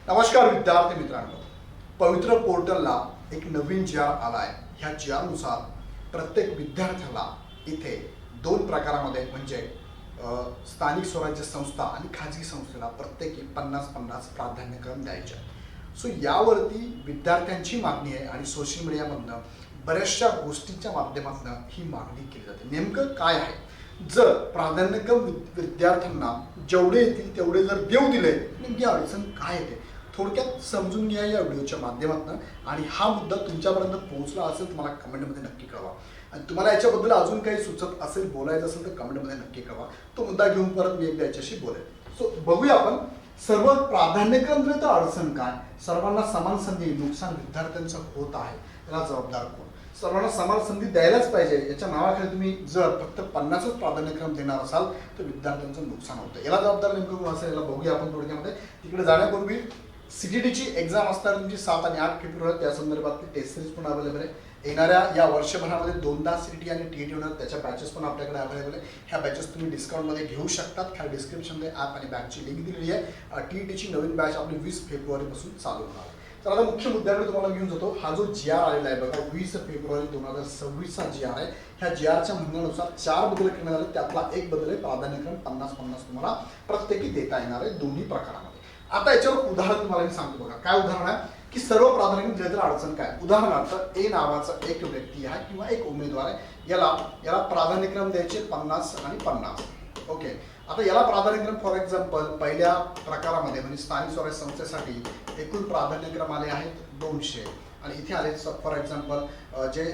नमस्कार विद्यार्थी मित्रांनो, पवित्र पोर्टलला एक नवीन जी आर आला आहे. ह्या जी आरनुसार प्रत्येक विद्यार्थ्याला इथे दोन प्रकारामध्ये म्हणजे स्थानिक स्वराज्य संस्था आणि खाजगी संस्थेला प्रत्येकी 50-50 प्राधान्यक्रम द्यायचे. सो यावरती विद्यार्थ्यांची मागणी आहे आणि सोशल मीडियामधनं बऱ्याचशा गोष्टींच्या माध्यमातून ही मागणी केली जाते. नेमकं काय आहे? जर प्राधान्यक्रम विद्यार्थ्यांना जेवढे येतील तेवढे जर देऊ दिले, नेमकी अडचण काय येते थोडक्यात समजून घ्या या व्हिडिओच्या माध्यमातून. आणि हा मुद्दा तुमच्यापर्यंत पोहोचला असेल तर मला कमेंटमध्ये नक्की कळवा. आणि तुम्हाला याच्याबद्दल अजून काही सुचत असेल, बोलायचं असेल तर कमेंटमध्ये नक्की कळवा. तो मुद्दा घेऊन परत मी एकदा याच्याशी बोलेन. सो बघूया आपण सर्व प्राधान्यक्रम दिले तर अडचण काय, सर्वांना समान संधी नुकसान विद्यार्थ्यांचं होत आहे, याला जबाबदार कोण? सर्वांना समान संधी द्यायलाच पाहिजे. याच्या नावाखाली तुम्ही जर फक्त 50च प्राधान्यक्रम देणार असाल तर विद्यार्थ्यांचं नुकसान होतं. याला जबाबदार नेमकं कोण असेल याला बघूया आपण थोडक्यामध्ये. तिकडे जाण्यापूर्वी सीटीटीची एक्झाम असणार तुमची 7 आणि 8 फेब्रुवारी, त्या संदर्भातली टेस्ट सिरीज पण अवेलेबल आहे. येणाऱ्या या वर्षभरामध्ये 2दा सीटीटी आणि टीईटी होणार, त्याच्या बॅचेस पण आपल्याकडे अवेलेबल आहे. ह्या बॅचेस तुम्ही डिस्काउंटमध्ये घेऊ शकतात. खाली डिस्क्रिप्शनमध्ये ॲप आणि बॅचची लिंक दिलेली आहे. टीईटीची नवीन बॅच आपली 20 फेब्रुवारीपासून चालू होणार. तर आता मुख्य मुद्द्याकडे तुम्हाला घेऊन जातो. हा जो जी आर आलेला आहे बघा, 20 फेब्रुवारी 2026चा जी आर आहे. ह्या जी आरच्या म्हणण्यानुसार 4 बदल करण्यात आले. त्यातला एक बदल आहे प्राधान्यक्रम 50-50 तुम्हाला प्रत्येकी देता येणार आहे दोन्ही प्रकारामध्ये. आता याच्यावर उदाहरण तुम्हाला मी सांगतो बघा. काय उदाहरण आहे की सर्व प्राधान्यक्रम दिले तर अडचण काय. उदाहरणार्थ ए नावाचा एक व्यक्ती आहे किंवा एक उमेदवार आहे, याला प्राधान्यक्रम द्यायचे 50 आणि 50. ओके, आता याला प्राधान्यक्रम फॉर एक्झाम्पल पहिल्या प्रकारामध्ये म्हणजे स्थानिक स्वराज्य संस्थेसाठी एकूण प्राधान्यक्रम आले आहेत 200 आणि इथे आले फॉर एक्झाम्पल जे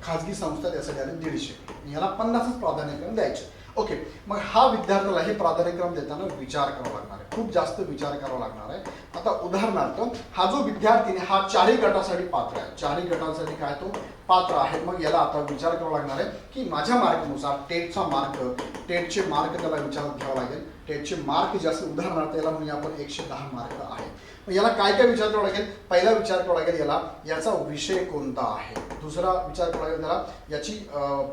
खाजगी संस्था त्यासाठी आले 150. याला 50च प्राधान्यक्रम द्यायचे. ओके, मग हा विद्यार्थ्याला हे प्राधान्यक्रम देताना विचार करावा लागणार आहे, खूप जास्त विचार करावा लागणार आहे. आता उदाहरणार्थ हा जो विद्यार्थी हा 4ही गटासाठी पात्र आहे, 4ही गटांसाठी काय तो पात्र आहे. मग याला आता विचार करावा लागणार आहे की माझ्या मार्कनुसार टेटचे मार्क त्याला विचारात घ्यावा लागेल. टेटचे मार्क जे असेल उदाहरणार्थ याला म्हणजे आपण 110 मार्क आहे. मग याला काय काय विचार करावा लागेल? पहिला विचार करावा लागेल याचा विषय कोणता आहे. दुसरा विचार करावा लागेल त्याला याची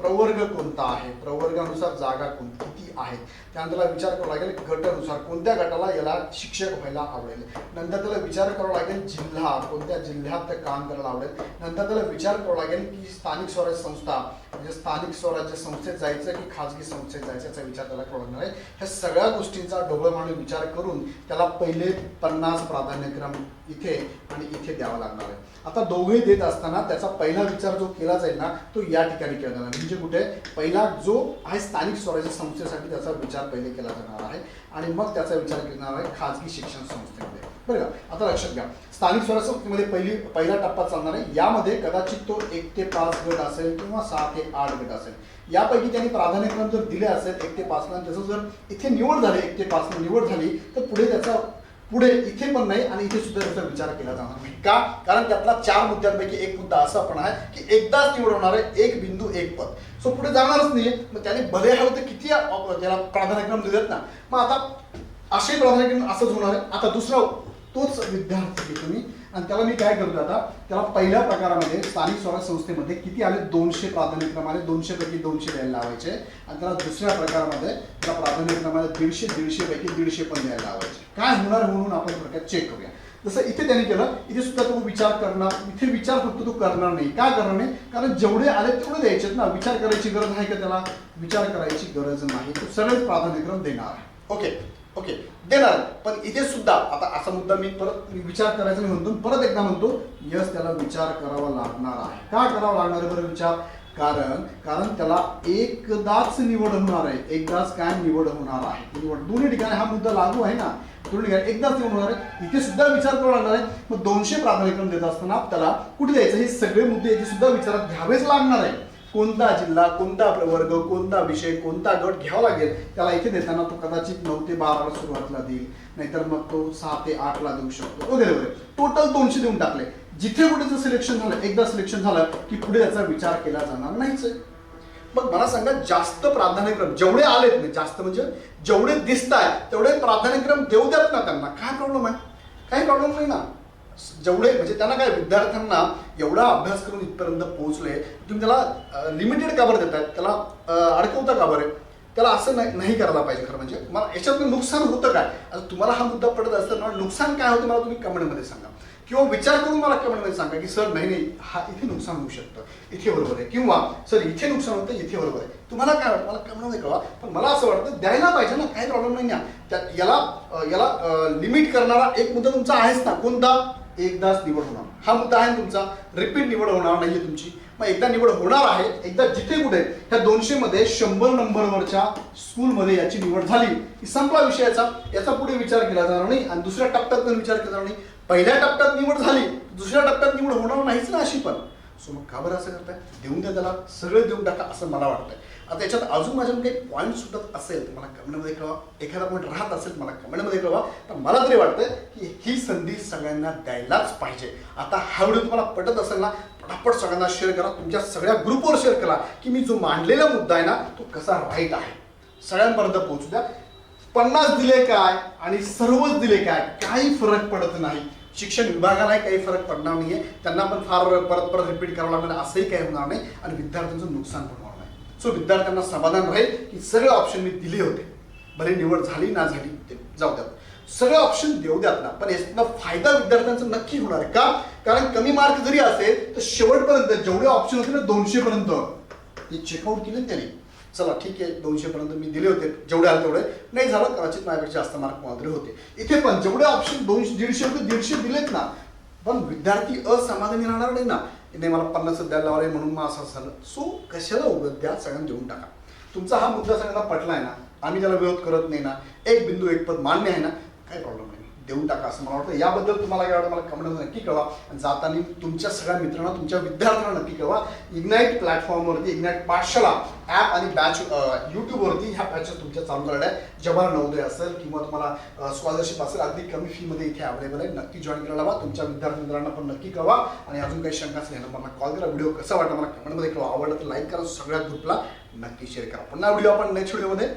प्रवर्ग कोणता आहे, प्रवर्गानुसार जागा किती आहेत. त्यानंतर त्याला विचार करावा लागेल गटानुसार कोणत्या गटाला याला शिक्षक व्हायला आवडेल. नंतर त्याला विचार करावा लागेल जिल्हा, कोणत्या जिल्ह्यात काम करायला आवडेल. नंतर त्याला विचार करावा लागेल की स्थानिक स्वराज्य संस्था म्हणजे स्थानिक स्वराज्य संस्थेत जायचं की खाजगी संस्थेत जायचं याचा विचार त्याला करावा लागणार आहे. ह्या सगळ्या गोष्टींचा डोळं मांडून विचार करून त्याला पहिले 50 प्राधान्यक्रम इथे आणि इथे द्यावा लागणार आहे. आता दोघे देत असताना त्याचा पहिला विचार जो केला जाईल ना तो या ठिकाणी केला जाणार. म्हणजे कुठे पहिला जो आहे स्थानिक स्वराज्य संस्थेसाठी त्याचा विचार पहिले केला जाणार आहे आणि मग त्याचा विचार केला जाणार आहे खाजगी शिक्षण संस्थेमध्ये. बरं का, आता लक्षात घ्या स्थानिक स्वराज्य संस्थेमध्ये पहिला टप्पा चालणार आहे. यामध्ये कदाचित तो 1 ते 5 गट असेल किंवा 6 ते 8 गट असेल. यापैकी त्यांनी प्राधान्यक्रम जर दिले असेल 1 ते 5 ला, त्याचं जर इथे निवड झाली 1 ते 5 ला निवड झाली तर पुढे इथे पण नाही आणि इथे सुद्धा त्याचा विचार केला जाणार नाही. का? कारण त्यातला 4 मुद्द्यांपैकी एक मुद्दा असा पण आहे की एकदाच निवड होणार आहे, 1 बिंदू 1 पद. सो पुढे जाणारच नाहीये. मग त्याने भले हवं तर किती त्याला प्राधान्यक्रम दिलेत ना, मग आता असे प्राधान्यक्रम असंच होणार आहे. आता दुसरा तोच विद्यार्थी तुम्ही आणि त्याला मी काय करतो आता त्याला पहिल्या प्रकारामध्ये स्थानिक स्वराज्य संस्थेमध्ये किती आले 200 प्राधान्यक्रम आले, 200 पैकी 200 द्यायला लावायचे. आणि त्याला दुसऱ्या प्रकारामध्ये त्याला प्राधान्यक्रमाला 150 पैकी 150 पण द्यायला लावायचे. काय होणार म्हणून आपण थोडक्यात चेक करूया. जसं इथे त्यांनी केलं, इथे सुद्धा तो विचार करणार, इथे विचार फक्त तो करणार नाही. काय करणार नाही? कारण जेवढे आले तेवढे द्यायचे ना. विचार करायची गरज आहे का त्याला? विचार करायची गरज नाही, तो सरळ प्राधान्यक्रम देणार आहे. ओके देणार. पण इथे सुद्धा आता असा मुद्दा मी परत विचार करायचा मी म्हणतो, परत एकदा म्हणतो यस त्याला विचार करावा लागणार आहे. का करावा लागणार आहे बरं विचार? कारण त्याला एकदाच निवड होणार आहे. एकदाच काय निवड होणार आहे? निवड दोन्ही ठिकाणी हा मुद्दा लागू आहे ना. दोन्ही ठिकाणी एकदाच निवड होणार आहे. इथे सुद्धा विचार करावा लागणार आहे. मग 200 प्राधान्यक्रम देत असताना त्याला कुठे द्यायचं हे सगळे मुद्दे इथे सुद्धा विचारात घ्यावेच लागणार आहे. कोणता जिल्हा, कोणता प्रवर्ग, कोणता विषय, कोणता गट घ्यावा लागेल त्याला इथे देताना तो कदाचित 9 ते 12 ला सुरुवातीला देईल, नाहीतर मग तो 6 ते 8 ला देऊ शकतो वगैरे वगैरे. टोटल 200 देऊन टाकले. जिथे कुठे सिलेक्शन झालं, एकदा सिलेक्शन झालं की पुढे त्याचा विचार केला जाणार नाहीच. मग मला सांगा जास्त प्राधान्यक्रम जेवढे आलेत ना, जास्त म्हणजे जेवढे दिसत आहेत तेवढे प्राधान्यक्रम देऊ द्यात ना त्यांना. काय प्रॉब्लेम आहे? काही प्रॉब्लेम नाही ना. जेवढे म्हणजे त्यांना काय विद्यार्थ्यांना एवढा अभ्यास करून इथपर्यंत पोहोचले, तुम्ही त्याला लिमिटेड का बरं देताय? त्याला अडकवता का बरं? त्याला असं नाही करायला पाहिजे. खरं म्हणजे मला याच्यातून नुकसान होतं काय, आता तुम्हाला हा मुद्दा पडत असताना नुकसान काय होतं मला तुम्ही कमेंटमध्ये सांगा, किंवा विचार करून मला कमेंटमध्ये सांगा की सर नाही हा इथे नुकसान होऊ शकतं, इथे बरोबर आहे, किंवा सर इथे नुकसान होतं इथे बरोबर आहे. तुम्हाला काय वाटतं मला कमेंटमध्ये कळवा. पण मला असं वाटतं द्यायला पाहिजे ना, काही प्रॉब्लेम नाही आहे. याला लिमिट करणारा एक मुद्दा तुमचा आहेच ना, कोणता, एकदाच निवड होणार हा मुद्दा आहे तुमचा. रिपीट निवड होणार नाहीये तुमची. मग एकदा निवड होणार आहे, एकदा जिथे कुठे ह्या 200 मध्ये 100 नंबरवरच्या स्कूलमध्ये याची निवड झाली की संपला विषयाचा. याचा पुढे विचार केला जाणार नाही आणि दुसऱ्या टप्प्यात पण विचार केला जाणार नाही. पहिल्या टप्प्यात निवड झाली, दुसऱ्या टप्प्यात निवड होणार नाहीच ना अशी पण. सो मग का बरं असं करताय, देऊन द्या त्याला, सगळं देऊन टाका असं मला वाटतंय. आता याच्यात अजून माझ्याकडे काही पॉईंट सुटत असेल तर मला कमेंटमध्ये कळवा, एखादा पॉईंट राहत असेल मला कमेंटमध्ये कळवा. तर मला तरी वाटतं की ही संधी सगळ्यांना द्यायलाच पाहिजे. आता हा व्हिडिओ तुम्हाला पटत असेल ना, पटापट सगळ्यांना शेअर करा, तुमच्या सगळ्या ग्रुपवर शेअर करा की मी जो मांडलेला मुद्दा आहे ना तो कसा राईट आहे, सगळ्यांपर्यंत पोहोचू द्या. 50 दिले काय आणि सर्वच दिले काय काही फरक पडत नाही. शिक्षण विभागालाही काही फरक पडणार नाहीये, त्यांना पण फार परत रिपीट करावं लागणार असंही काही होणार नाही आणि विद्यार्थ्यांचं नुकसान पण होणार नाही. सो विद्यार्थ्यांना समाधान राहील की सगळे ऑप्शन मी दिले होते, भले निवड झाली ना झाली ते जाऊ द्यात, सगळे ऑप्शन देऊ द्यात ना. पण याचा फायदा विद्यार्थ्यांचा नक्की होणार आहे का, कारण कमी मार्क जरी असेल तर शेवटपर्यंत जेवढे ऑप्शन होते ना 200 पर्यंत ते चेकआउट केले त्याने. चला ठीक आहे 200 पर्यंत मी दिले होते, जेवढे आले तेवढे, नाही झालं कदाचित माझ्यापेक्षा जास्त मार्क मात्र होते. इथे पण जेवढे ऑप्शन 200 150 होते 150 दिलेत ना, पण विद्यार्थी असमाधानी राहणार नाही ना, नाही मला 50 द्यायला लावले म्हणून मग असं झालं. सो कशाला उगत द्या, सगळ्यांना देऊन टाका. तुमचा हा मुद्दा सगळ्यांना पटला आहे ना, आम्ही त्याला विरोध करत नाही ना, एक बिंदू एक पद मान्य आहे ना, काही प्रॉब्लेम नाही, देऊन टाका असं मला वाटतं. याबद्दल तुम्हाला काय वाटतं मला कमेंटमध्ये नक्की कळवा. जाताना तुमच्या सगळ्या मित्रांना, तुमच्या विद्यार्थ्यांना नक्की कळवा. इग्नाईट प्लॅटफॉर्मवरती इग्नाईट पाठशाला ॲप आणि बॅच यूट्यूबवरती ह्या बॅचेस तुमच्या चालू करणार आहे. जवाहर नवोदय असेल किंवा तुम्हाला स्कॉलरशिप असेल, अगदी कमी फीमध्ये इथे अवेलेबल आहे. नक्की जॉईन करायला हवा. तुमच्या विद्यार्थी मित्रांना पण नक्की कळवा आणि अजून काही शंका असेल नंबरला कॉल करा. व्हिडिओ कसा वाटला मला कमेंटमध्ये कळवा. आवडलं तर लाईक करा, सगळ्या ग्रुपला नक्की शेअर करा. पुन्हा व्हिडिओ आपण नेक्स्ट व्हिडिओमध्ये